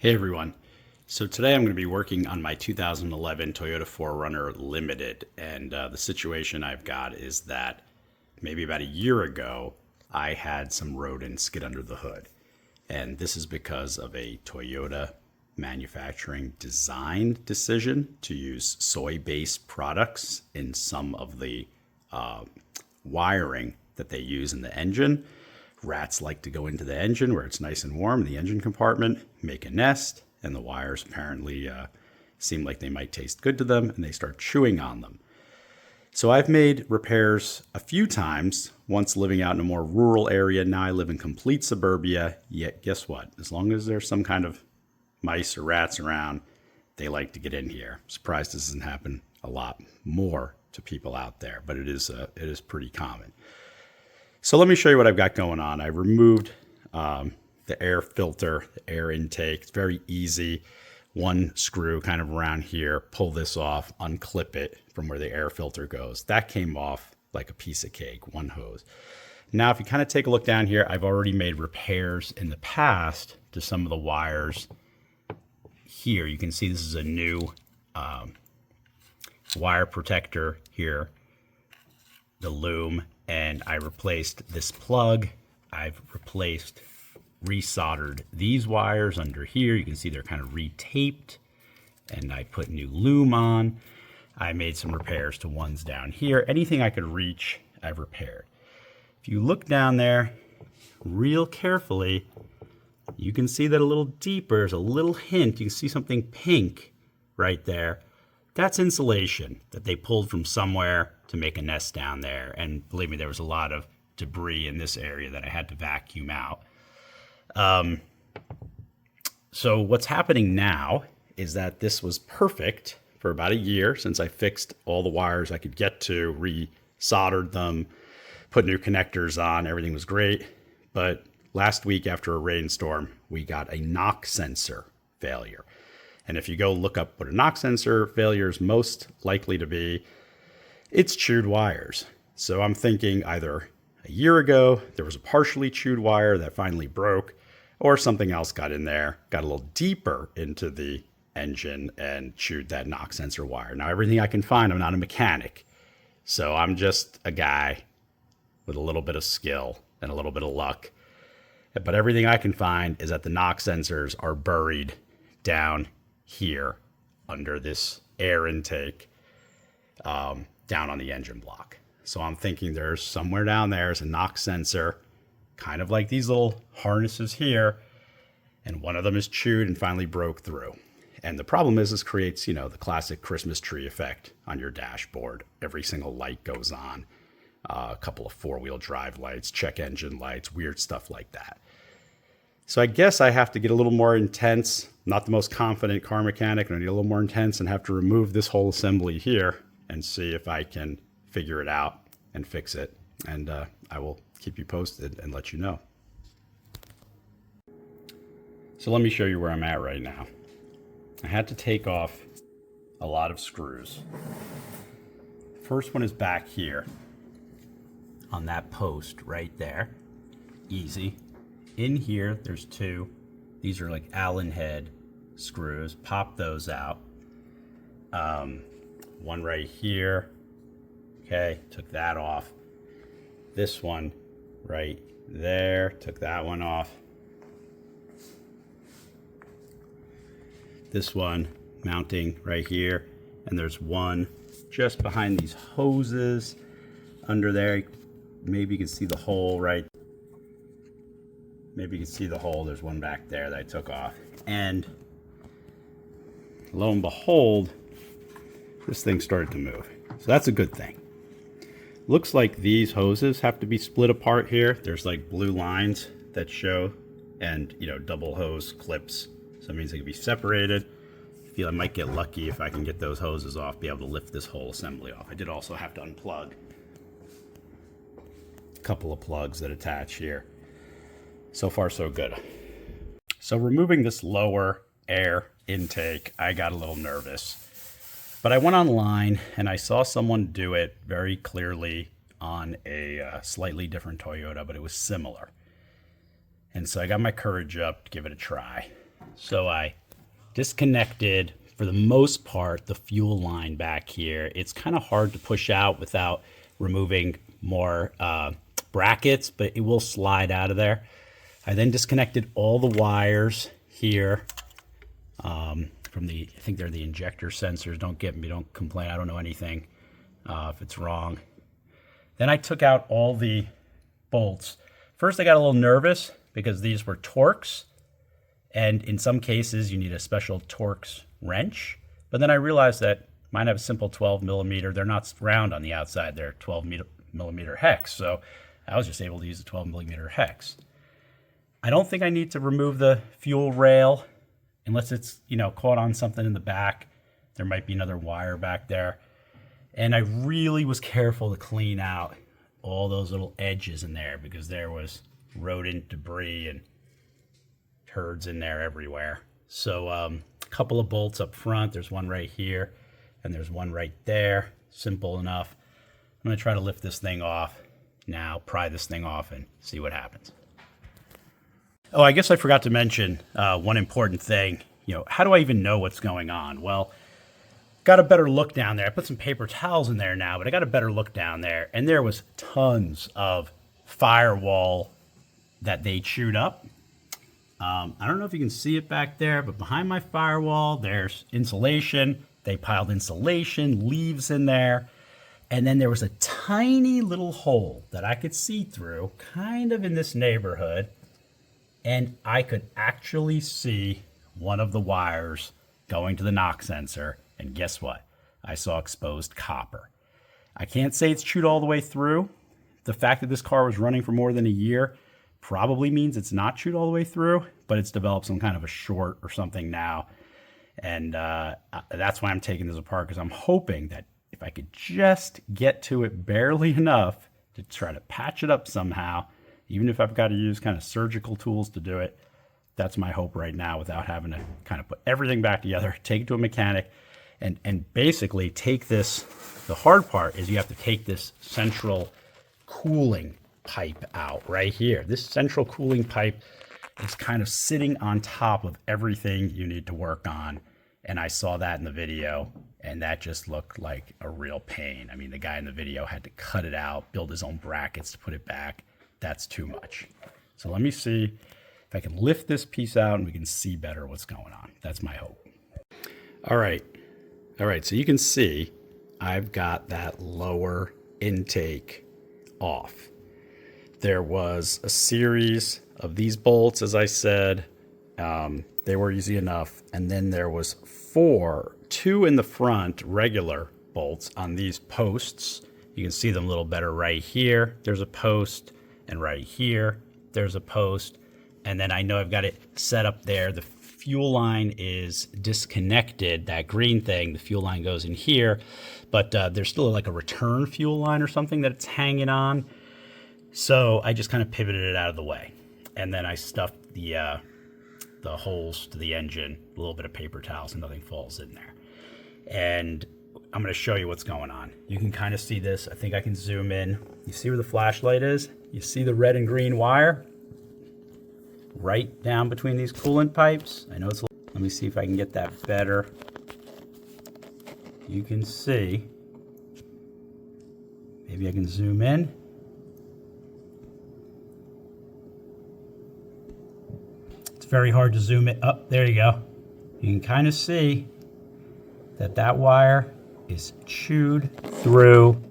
Hey everyone. So today I'm going to be working on my 2011 Toyota 4Runner Limited, and the situation I've got is that maybe about a year ago I had some rodents get under the hood, and this is because of a Toyota manufacturing design decision to use soy-based products in some of the wiring that they use in the engine. Rats like to go into the engine where it's nice and warm in the engine compartment, make a nest, and the wires apparently seem like they might taste good to them, and they start chewing on them. So I've made repairs a few times, once living out in a more rural area. Now I live in complete suburbia, yet guess what? As long as there's some kind of mice or rats around, they like to get in here. I'm surprised this doesn't happen a lot more to people out there, but it is pretty common. So let me show you what I've got going on. I removed the air filter, the air intake. It's very easy. One screw kind of around here, pull this off, unclip it from where the air filter goes. That came off like a piece of cake, one hose. Now, if you kind of take a look down here, I've already made repairs in the past to some of the wires here. You can see this is a new wire protector here, the loom. And I replaced this plug. I've resoldered these wires under here. You can see they're kind of retaped, and I put new loom on. I made some repairs to ones down here. Anything I could reach, I've repaired. If you look down there real carefully, you can see that a little deeper, there's a little hint. You can see something pink right there. That's insulation that they pulled from somewhere to make a nest down there. And believe me, there was a lot of debris in this area that I had to vacuum out. So what's happening now is that this was perfect for about a year since I fixed all the wires I could get to, re-soldered them, put new connectors on, everything was great. But last week after a rainstorm, we got a knock sensor failure. And if you go look up what a knock sensor failure is most likely to be, it's chewed wires. So I'm thinking either a year ago, there was a partially chewed wire that finally broke, or something else got in there, got a little deeper into the engine and chewed that knock sensor wire. Now, everything I can find, I'm not a mechanic. So I'm just a guy with a little bit of skill and a little bit of luck. But everything I can find is that the knock sensors are buried down here under this air intake down on the engine block. So I'm thinking there's somewhere down there is a knock sensor, kind of like these little harnesses here, and one of them is chewed and finally broke through. And the problem is this creates, the classic Christmas tree effect on your dashboard. Every single light goes on, a couple of four-wheel drive lights, check engine lights, weird stuff like that. So I guess I have to get a little more intense. Not the most confident car mechanic, and I need a little more intense and have to remove this whole assembly here and see if I can figure it out and fix it. And I will keep you posted and let you know. So let me show you where I'm at right now. I had to take off a lot of screws. First one is back here on that post right there. Easy. In here, there's two. These are like Allen head screws. Pop those out. One right here. Okay, took that off. This one right there. Took that one off. This one mounting right here. And there's one just behind these hoses under there. Maybe you can see the hole right. Maybe you can see the hole. There's one back there that I took off. And lo and behold, this thing started to move. So that's a good thing. Looks like these hoses have to be split apart here. There's like blue lines that show, and double hose clips. So that means they can be separated. I feel I might get lucky if I can get those hoses off, be able to lift this whole assembly off. I did also have to unplug a couple of plugs that attach here. So far, so good. So removing this lower air intake, I got a little nervous. But I went online and I saw someone do it very clearly on a slightly different Toyota, but it was similar. And so I got my courage up to give it a try. So I disconnected, for the most part, the fuel line back here. It's kind of hard to push out without removing more brackets, but it will slide out of there. I then disconnected all the wires here from the, I think they're the injector sensors. Don't get me, don't complain. I don't know anything if it's wrong. Then I took out all the bolts. First, I got a little nervous because these were Torx, and in some cases you need a special Torx wrench. But then I realized that mine have a simple 12 millimeter. They're not round on the outside. They're 12 millimeter hex. So I was just able to use a 12 millimeter hex. I don't think I need to remove the fuel rail unless it's, you know, caught on something in the back. There might be another wire back there. And I really was careful to clean out all those little edges in there because there was rodent debris and turds in there everywhere. So a couple of bolts up front. There's one right here and there's one right there. Simple enough. I'm going to try to lift this thing off now, pry this thing off and see what happens. Oh, I guess I forgot to mention one important thing. You know, how do I even know what's going on? Well, got a better look down there. I put some paper towels in there now, but I got a better look down there. And there was tons of firewall that they chewed up. I don't know if you can see it back there, but behind my firewall, there's insulation. They piled insulation, leaves in there. And then there was a tiny little hole that I could see through, kind of in this neighborhood. And I could actually see one of the wires going to the knock sensor. And guess what? I saw exposed copper. I can't say it's chewed all the way through. The fact that this car was running for more than a year probably means it's not chewed all the way through, but it's developed some kind of a short or something now. And that's why I'm taking this apart, because I'm hoping that if I could just get to it barely enough to try to patch it up somehow, even if I've got to use kind of surgical tools to do it, that's my hope right now, without having to kind of put everything back together, take it to a mechanic, and basically take this. The hard part is you have to take this central cooling pipe out right here. This central cooling pipe is kind of sitting on top of everything you need to work on. And I saw that in the video, and that just looked like a real pain. I mean, the guy in the video had to cut it out, build his own brackets to put it back. That's too much. So let me see if I can lift this piece out and we can see better what's going on. That's my hope. All right. So you can see I've got that lower intake off. There was a series of these bolts, as I said. They were easy enough. And then there was two in the front, regular bolts on these posts. You can see them a little better right here. There's a post, and right here, there's a post. And then I know I've got it set up there. The fuel line is disconnected, that green thing. The fuel line goes in here, but there's still like a return fuel line or something that it's hanging on. So I just kind of pivoted it out of the way. And then I stuffed the holes to the engine, a little bit of paper towels, and nothing falls in there. And I'm going to show you what's going on. You can kind of see this. I think I can zoom in. You see where the flashlight is? You see the red and green wire? Right down between these coolant pipes. I know it's, let me see if I can get that better. You can see, maybe I can zoom in. It's very hard to zoom it up. There you go. You can kind of see that that wire is chewed through.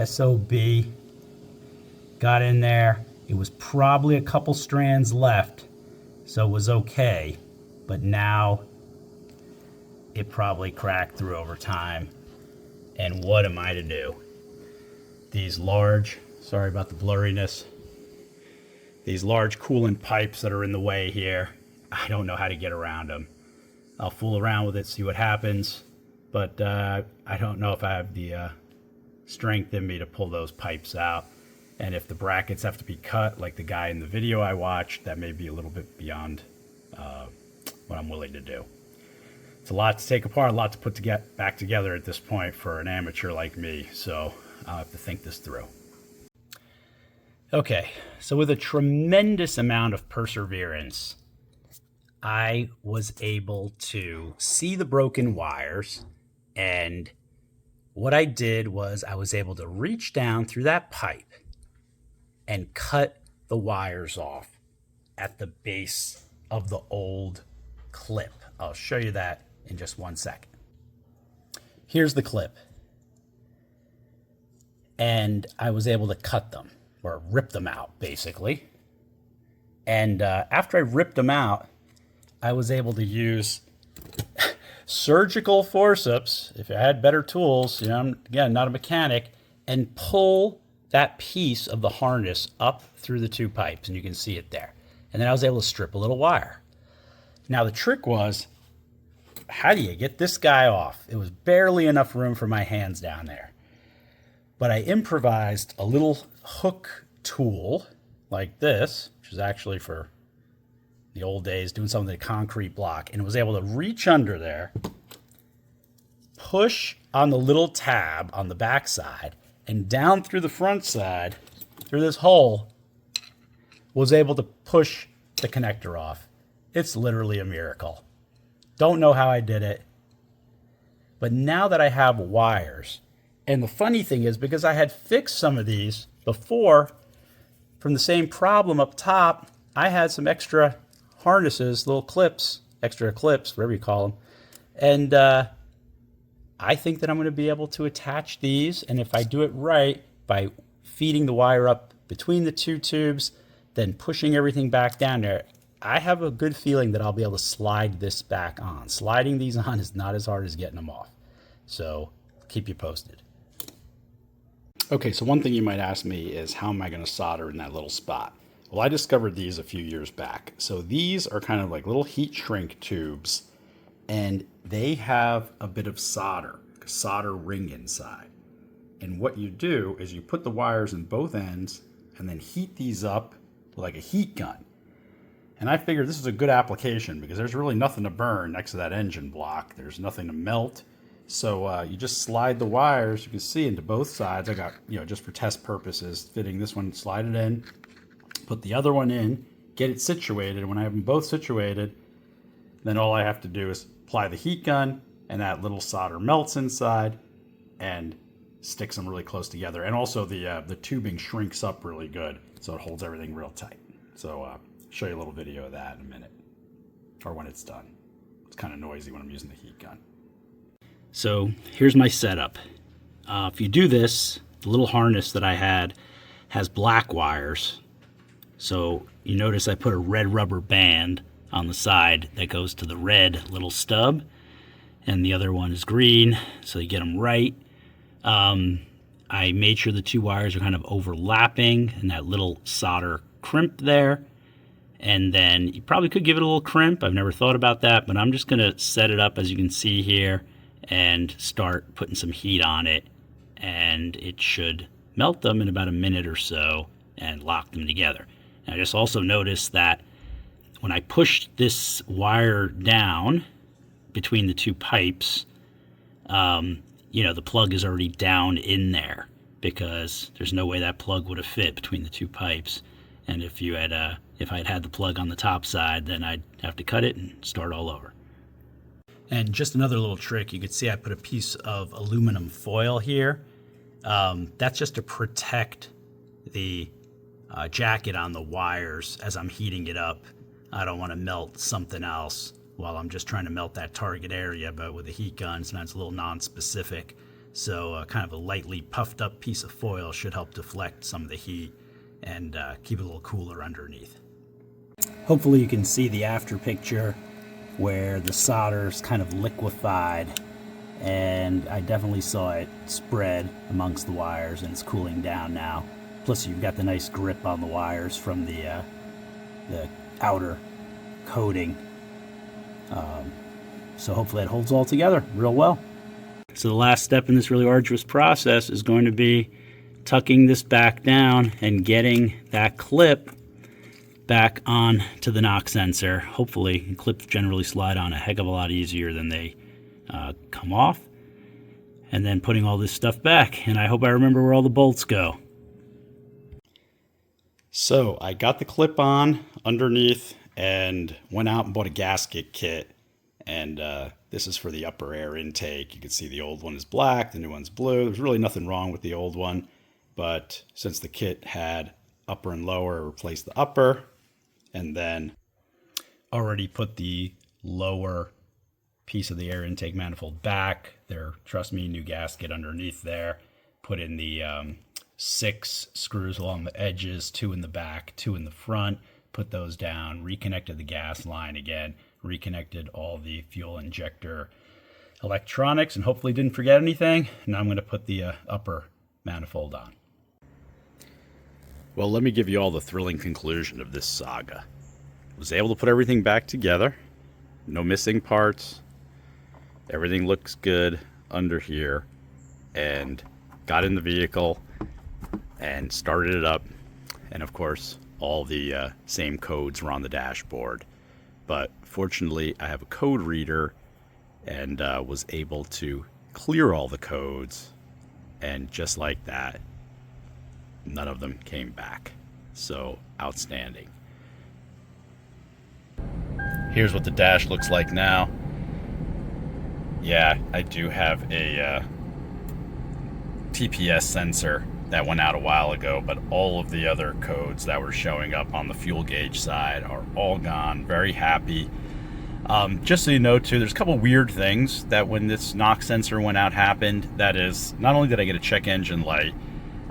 SOB got in there. It was probably a couple strands left, so it was okay. But now it probably cracked through over time. And what am I to do? These large, sorry about the blurriness, these large coolant pipes that are in the way here, I don't know how to get around them. I'll fool around with it, see what happens, but I don't know if I have the strength in me to pull those pipes out. And if the brackets have to be cut, like the guy in the video I watched, that may be a little bit beyond what I'm willing to do. It's a lot to take apart, a lot to put back together at this point for an amateur like me, so I'll have to think this through. Okay, so with a tremendous amount of perseverance, I was able to see the broken wires, and what I did was I was able to reach down through that pipe and cut the wires off at the base of the old clip. I'll show you that in just 1 second. Here's the clip. And I was able to cut them, or rip them out, basically. And after I ripped them out, I was able to use surgical forceps, if I had better tools, you know, I'm, again, not a mechanic, and pull that piece of the harness up through the two pipes, and you can see it there. And then I was able to strip a little wire. Now the trick was, how do you get this guy off? It was barely enough room for my hands down there. But I improvised a little hook tool like this, which is actually for the old days doing something with a concrete block, and was able to reach under there, push on the little tab on the back side, and down through the front side, through this hole, was able to push the connector off. It's literally a miracle. Don't know how I did it. But now that I have wires, and the funny thing is, because I had fixed some of these before from the same problem up top, I had some extra harnesses, little clips, extra clips, whatever you call them. And I think that I'm going to be able to attach these. And if I do it right, by feeding the wire up between the two tubes, then pushing everything back down there, I have a good feeling that I'll be able to slide this back on. Sliding these on is not as hard as getting them off. So keep you posted. Okay, so one thing you might ask me is, how am I going to solder in that little spot? Well, I discovered these a few years back. So these are kind of like little heat shrink tubes, and they have a bit of solder ring inside. And what you do is you put the wires in both ends and then heat these up like a heat gun. And I figured this is a good application because there's really nothing to burn next to that engine block. There's nothing to melt. So you just slide the wires, you can see, into both sides. I got, just for test purposes, fitting this one, slide it in, put the other one in, get it situated. When I have them both situated, then all I have to do is apply the heat gun, and that little solder melts inside and sticks them really close together. And also the tubing shrinks up really good, so it holds everything real tight. So I'll show you a little video of that in a minute, or when it's done. It's kind of noisy when I'm using the heat gun. So here's my setup. If you do this, the little harness that I had has black wires. So you notice I put a red rubber band on the side that goes to the red little stub, and the other one is green, so you get them right. I made sure the two wires are kind of overlapping and that little solder crimp there. And then you probably could give it a little crimp. I've never thought about that, but I'm just going to set it up as you can see here and start putting some heat on it, and it should melt them in about a minute or so and lock them together. And I just also noticed that when I push this wire down between the two pipes, the plug is already down in there because there's no way that plug would have fit between the two pipes. And if I'd had the plug on the top side, then I'd have to cut it and start all over. And just another little trick, you can see I put a piece of aluminum foil here. That's just to protect the jacket on the wires as I'm heating it up. I don't want to melt something else while I'm just trying to melt that target area, but with a heat gun, sometimes it's a little non-specific. So kind of a lightly puffed up piece of foil should help deflect some of the heat and keep it a little cooler underneath. Hopefully you can see the after picture where the solder's kind of liquefied, and I definitely saw it spread amongst the wires, and it's cooling down now. Plus you've got the nice grip on the wires from the outer coating. So hopefully it holds all together real well. So the last step in this really arduous process is going to be tucking this back down and getting that clip back on to the knock sensor. Hopefully, clips generally slide on a heck of a lot easier than they come off. And then putting all this stuff back. And I hope I remember where all the bolts go. So I got the clip on underneath and went out and bought a gasket kit. And this is for the upper air intake. You can see the old one is black, the new one's blue. There's really nothing wrong with the old one, but since the kit had upper and lower, I replaced the upper and then already put the lower piece of the air intake manifold back. There, trust me, new gasket underneath there. Put in the 6 screws along the edges, 2 in the back, 2 in the front. Put those down, reconnected the gas line again, reconnected all the fuel injector electronics, and hopefully didn't forget anything. Now I'm going to put the upper manifold on. Well, let me give you all the thrilling conclusion of this saga. Was able to put everything back together. No missing parts. Everything looks good under here. And got in the vehicle and started it up. And of course, all the same codes were on the dashboard. But fortunately, I have a code reader and was able to clear all the codes. And just like that, none of them came back. So outstanding. Here's what the dash looks like now. Yeah, I do have a TPS sensor that went out a while ago, but all of the other codes that were showing up on the fuel gauge side are all gone. Very happy. Just so you know too, there's a couple weird things that when this NOx sensor went out happened. That is, not only did I get a check engine light,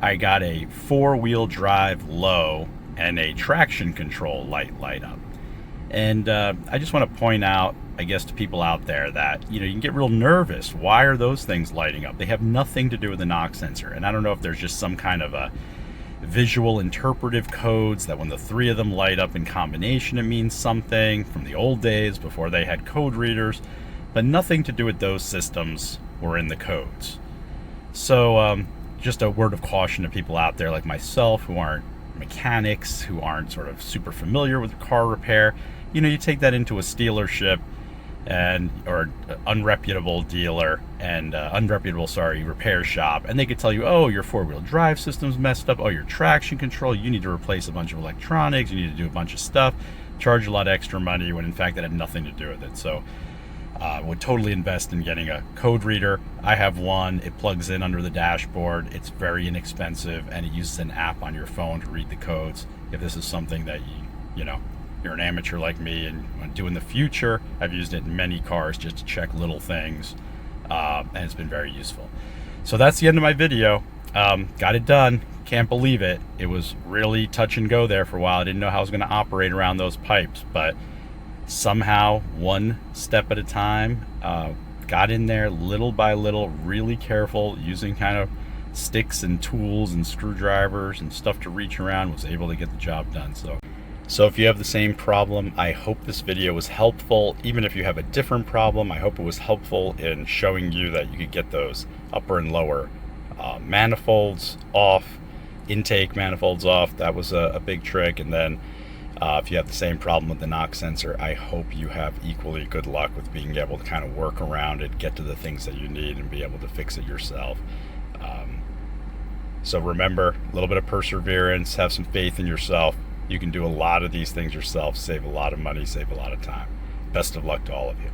I got a 4-wheel drive low and a traction control light up. And I just want to point out, I guess, to people out there that, you can get real nervous. Why are those things lighting up? They have nothing to do with the NOx sensor. And I don't know if there's just some kind of a visual interpretive codes that when the 3 of them light up in combination, it means something from the old days before they had code readers, but nothing to do with those systems were in the codes. So just a word of caution to people out there like myself who aren't mechanics, who aren't sort of super familiar with car repair. You take that into a dealership or unreputable dealer and repair shop, and they could tell you, oh, your 4-wheel drive system's messed up, oh, your traction control, you need to replace a bunch of electronics, you need to do a bunch of stuff, charge a lot of extra money, when in fact that had nothing to do with it. So would totally invest in getting a code reader. I have one. It plugs in under the dashboard. It's very inexpensive, and it uses an app on your phone to read the codes. If this is something that you're an amateur like me and want to do in the future, I've used it in many cars just to check little things, and it's been very useful. So that's the end of my video. Got it done. Can't believe it. It was really touch and go there for a while. I didn't know how I was going to operate around those pipes, but somehow, one step at a time, got in there little by little, really careful, using kind of sticks and tools and screwdrivers and stuff to reach around, was able to get the job done. So if you have the same problem, I hope this video was helpful. Even if you have a different problem, I hope it was helpful in showing you that you could get those upper and lower manifolds off, intake manifolds off. That was a big trick. And then if you have the same problem with the NOx sensor, I hope you have equally good luck with being able to kind of work around it, get to the things that you need, and be able to fix it yourself. So remember, a little bit of perseverance, have some faith in yourself. You can do a lot of these things yourself, save a lot of money, save a lot of time. Best of luck to all of you.